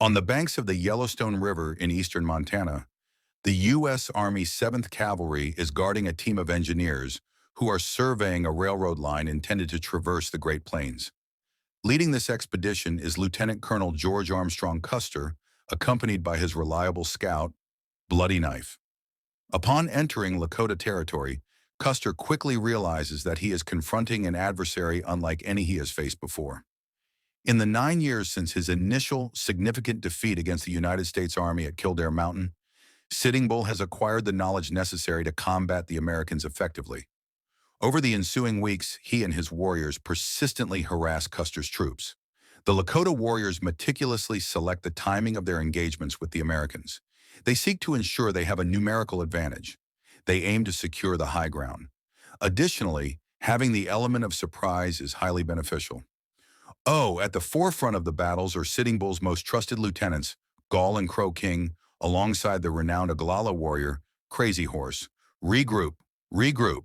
On the banks of the Yellowstone River in eastern Montana, the U.S. Army 7th Cavalry is guarding a team of engineers who are surveying a railroad line intended to traverse the Great Plains. Leading this expedition is Lieutenant Colonel George Armstrong Custer, accompanied by his reliable scout, Bloody Knife. Upon entering Lakota Territory, Custer quickly realizes that he is confronting an adversary unlike any he has faced before. In the 9 years since his initial significant defeat against the United States Army at Kildare Mountain, Sitting Bull has acquired the knowledge necessary to combat the Americans effectively. Over the ensuing weeks, he and his warriors persistently harass Custer's troops. The Lakota warriors meticulously select the timing of their engagements with the Americans. They seek to ensure they have a numerical advantage. They aim to secure the high ground. Additionally, having the element of surprise is highly beneficial. At the forefront of the battles are Sitting Bull's most trusted lieutenants, Gall and Crow King, alongside the renowned Oglala warrior, Crazy Horse. Regroup, regroup.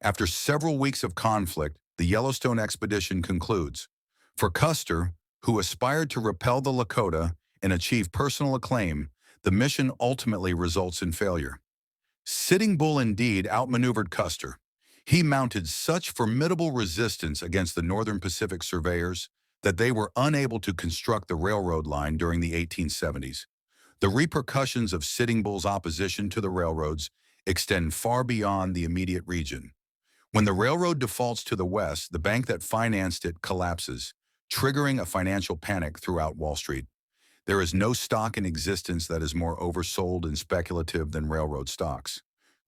After several weeks of conflict, the Yellowstone expedition concludes. For Custer, who aspired to repel the Lakota and achieve personal acclaim, the mission ultimately results in failure. Sitting Bull indeed outmaneuvered Custer. He mounted such formidable resistance against the Northern Pacific surveyors that they were unable to construct the railroad line during the 1870s. The repercussions of Sitting Bull's opposition to the railroads extend far beyond the immediate region. When the railroad defaults to the west, the bank that financed it collapses, triggering a financial panic throughout Wall Street. There is no stock in existence that is more oversold and speculative than railroad stocks.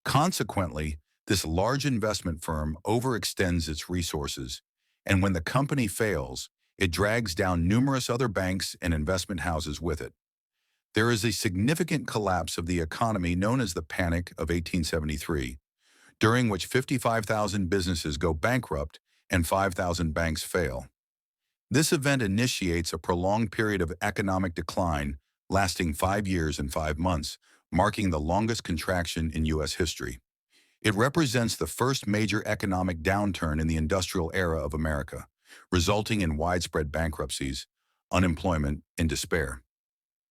Consequently, this large investment firm overextends its resources, and when the company fails, it drags down numerous other banks and investment houses with it. There is a significant collapse of the economy known as the Panic of 1873, during which 55,000 businesses go bankrupt and 5,000 banks fail. This event initiates a prolonged period of economic decline lasting 5 years and 5 months, marking the longest contraction in U.S. history. It represents the first major economic downturn in the industrial era of America, resulting in widespread bankruptcies, unemployment, and despair.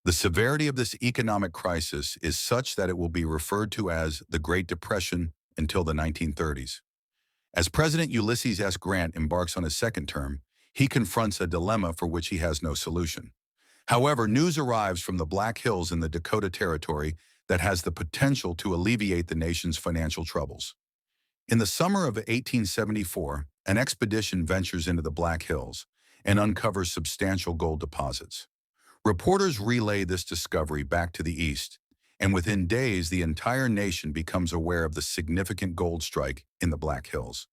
The severity of this economic crisis is such that it will be referred to as the Great Depression until the 1930s. As President Ulysses S. Grant embarks on his second term, he confronts a dilemma for which he has no solution. However, news arrives from the Black Hills in the Dakota Territory that has the potential to alleviate the nation's financial troubles. In the summer of 1874, an expedition ventures into the Black Hills and uncovers substantial gold deposits. Reporters relay this discovery back to the east, and within days the entire nation becomes aware of the significant gold strike in the Black Hills.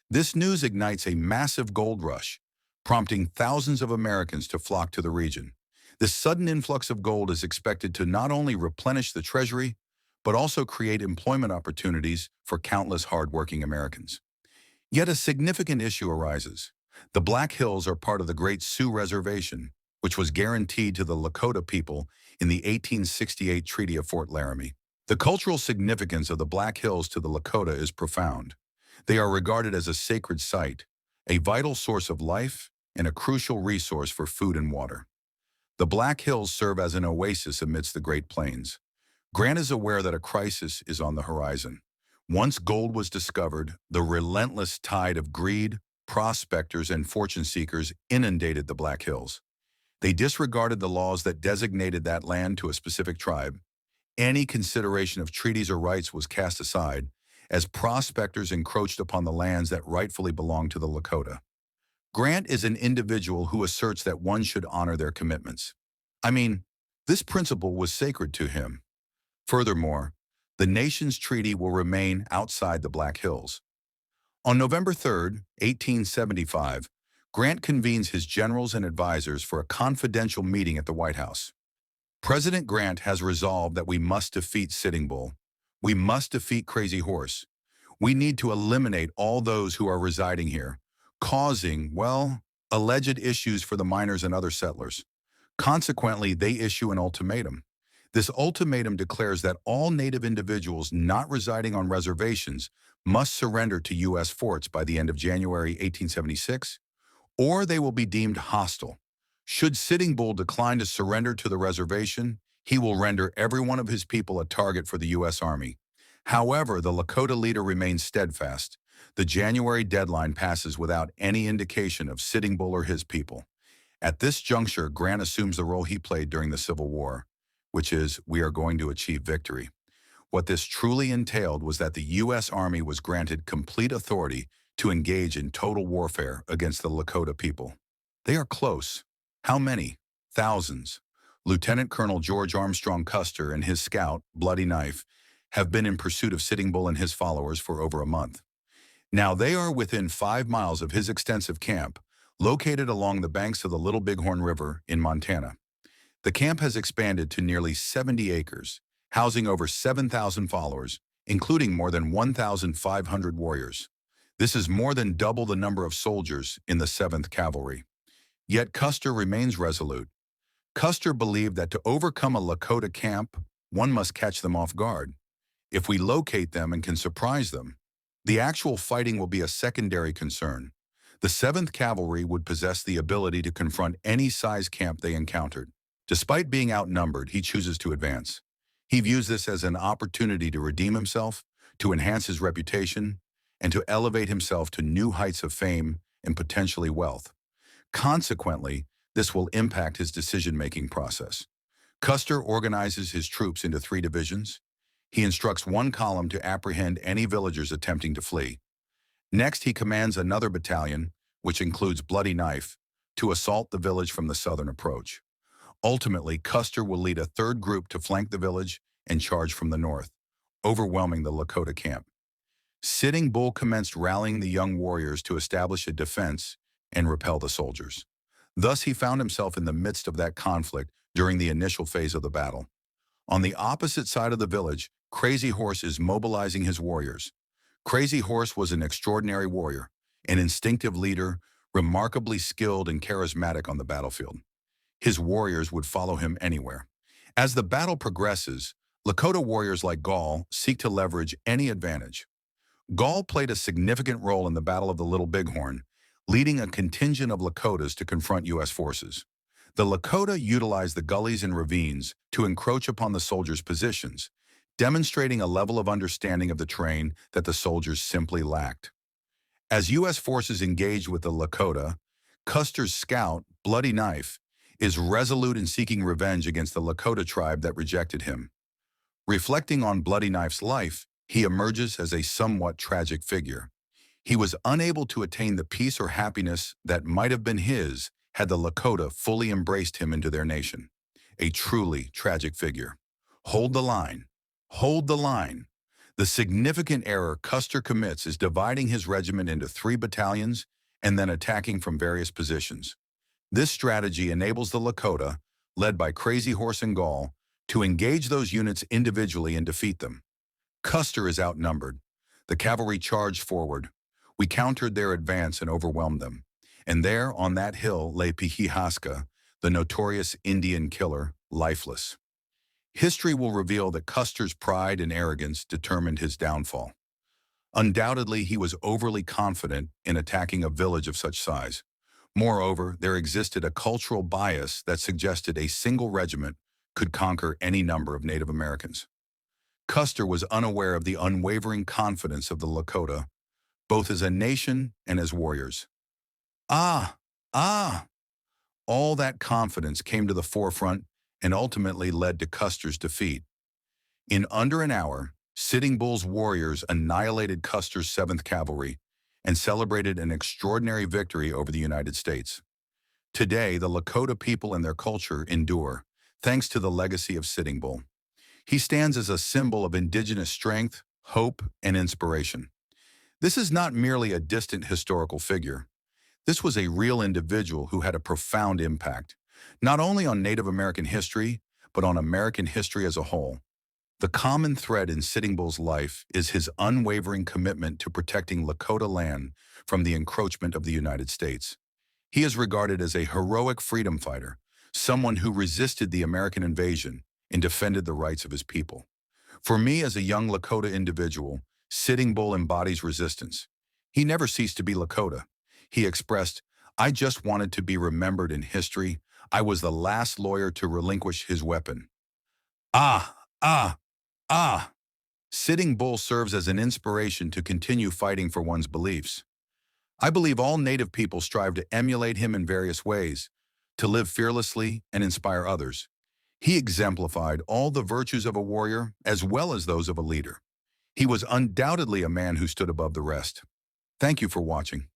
This news ignites a massive gold rush, prompting thousands of Americans to flock to the region. This sudden influx of gold is expected to not only replenish the treasury, but also create employment opportunities for countless hard-working Americans. Yet a significant issue arises. The Black Hills are part of the Great Sioux Reservation, which was guaranteed to the Lakota people in the 1868 Treaty of Fort Laramie. The cultural significance of the Black Hills to the Lakota is profound. They are regarded as a sacred site, a vital source of life, and a crucial resource for food and water. The Black Hills serve as an oasis amidst the Great Plains. Grant is aware that a crisis is on the horizon. Once gold was discovered, the relentless tide of greed, prospectors, and fortune seekers inundated the Black Hills. They disregarded the laws that designated that land to a specific tribe. Any consideration of treaties or rights was cast aside, as prospectors encroached upon the lands that rightfully belonged to the Lakota. Grant is an individual who asserts that one should honor their commitments. This principle was sacred to him. Furthermore, the nation's treaty will remain outside the Black Hills. On November 3, 1875, Grant convenes his generals and advisors for a confidential meeting at the White House. President Grant has resolved that we must defeat Sitting Bull. We must defeat Crazy Horse. We need to eliminate all those who are residing here, causing, alleged issues for the miners and other settlers. Consequently, they issue an ultimatum. This ultimatum declares that all Native individuals not residing on reservations must surrender to U.S. forts by the end of January 1876, or they will be deemed hostile. Should Sitting Bull decline to surrender to the reservation, he will render every one of his people a target for the U.S. Army. However, the Lakota leader remains steadfast. The January deadline passes without any indication of Sitting Bull or his people. At this juncture, Grant assumes the role he played during the Civil War, which is, we are going to achieve victory. What this truly entailed was that the U.S. Army was granted complete authority to engage in total warfare against the Lakota people. They are close. How many? Thousands. Lieutenant Colonel George Armstrong Custer and his scout, Bloody Knife, have been in pursuit of Sitting Bull and his followers for over a month. Now they are within 5 miles of his extensive camp, located along the banks of the Little Bighorn River in Montana. The camp has expanded to nearly 70 acres, housing over 7,000 followers, including more than 1,500 warriors. This is more than double the number of soldiers in the 7th Cavalry. Yet Custer remains resolute. Custer believed that to overcome a Lakota camp, one must catch them off guard. If we locate them and can surprise them, the actual fighting will be a secondary concern. The 7th Cavalry would possess the ability to confront any size camp they encountered. Despite being outnumbered, he chooses to advance. He views this as an opportunity to redeem himself, to enhance his reputation, and to elevate himself to new heights of fame and potentially wealth. Consequently, this will impact his decision-making process. Custer organizes his troops into 3 divisions. He instructs one column to apprehend any villagers attempting to flee. Next, he commands another battalion, which includes Bloody Knife, to assault the village from the southern approach. Ultimately, Custer will lead a 3rd group to flank the village and charge from the north, overwhelming the Lakota camp. Sitting Bull commenced rallying the young warriors to establish a defense and repel the soldiers. Thus, he found himself in the midst of that conflict during the initial phase of the battle. On the opposite side of the village, Crazy Horse is mobilizing his warriors. Crazy Horse was an extraordinary warrior, an instinctive leader, remarkably skilled and charismatic on the battlefield. His warriors would follow him anywhere. As the battle progresses, Lakota warriors like Gall seek to leverage any advantage. Gall played a significant role in the Battle of the Little Bighorn, leading a contingent of Lakotas to confront U.S. forces. The Lakota utilized the gullies and ravines to encroach upon the soldiers' positions, demonstrating a level of understanding of the terrain that the soldiers simply lacked. As U.S. forces engaged with the Lakota, Custer's scout, Bloody Knife, is resolute in seeking revenge against the Lakota tribe that rejected him. Reflecting on Bloody Knife's life, he emerges as a somewhat tragic figure. He was unable to attain the peace or happiness that might have been his had the Lakota fully embraced him into their nation. A truly tragic figure. Hold the line. Hold the line. The significant error Custer commits is dividing his regiment into 3 battalions and then attacking from various positions. This strategy enables the Lakota, led by Crazy Horse and Gall, to engage those units individually and defeat them. Custer is outnumbered. The cavalry charged forward. We countered their advance and overwhelmed them. And there, on that hill, lay Pihihaska, the notorious Indian killer, lifeless. History will reveal that Custer's pride and arrogance determined his downfall. Undoubtedly, he was overly confident in attacking a village of such size. Moreover, there existed a cultural bias that suggested a single regiment could conquer any number of Native Americans. Custer was unaware of the unwavering confidence of the Lakota, both as a nation and as warriors. All that confidence came to the forefront and ultimately led to Custer's defeat. In under an hour, Sitting Bull's warriors annihilated Custer's 7th Cavalry and celebrated an extraordinary victory over the United States. Today, the Lakota people and their culture endure, thanks to the legacy of Sitting Bull. He stands as a symbol of indigenous strength, hope, and inspiration. This is not merely a distant historical figure. This was a real individual who had a profound impact, not only on Native American history, but on American history as a whole. The common thread in Sitting Bull's life is his unwavering commitment to protecting Lakota land from the encroachment of the United States. He is regarded as a heroic freedom fighter, someone who resisted the American invasion and defended the rights of his people. For me, as a young Lakota individual, Sitting Bull embodies resistance. He never ceased to be Lakota. He expressed, "I just wanted to be remembered in history. I was the last lawyer to relinquish his weapon. Ah, ah, ah! Sitting Bull serves as an inspiration to continue fighting for one's beliefs. I believe all Native people strive to emulate him in various ways, to live fearlessly and inspire others. He exemplified all the virtues of a warrior as well as those of a leader. He was undoubtedly a man who stood above the rest. Thank you for watching.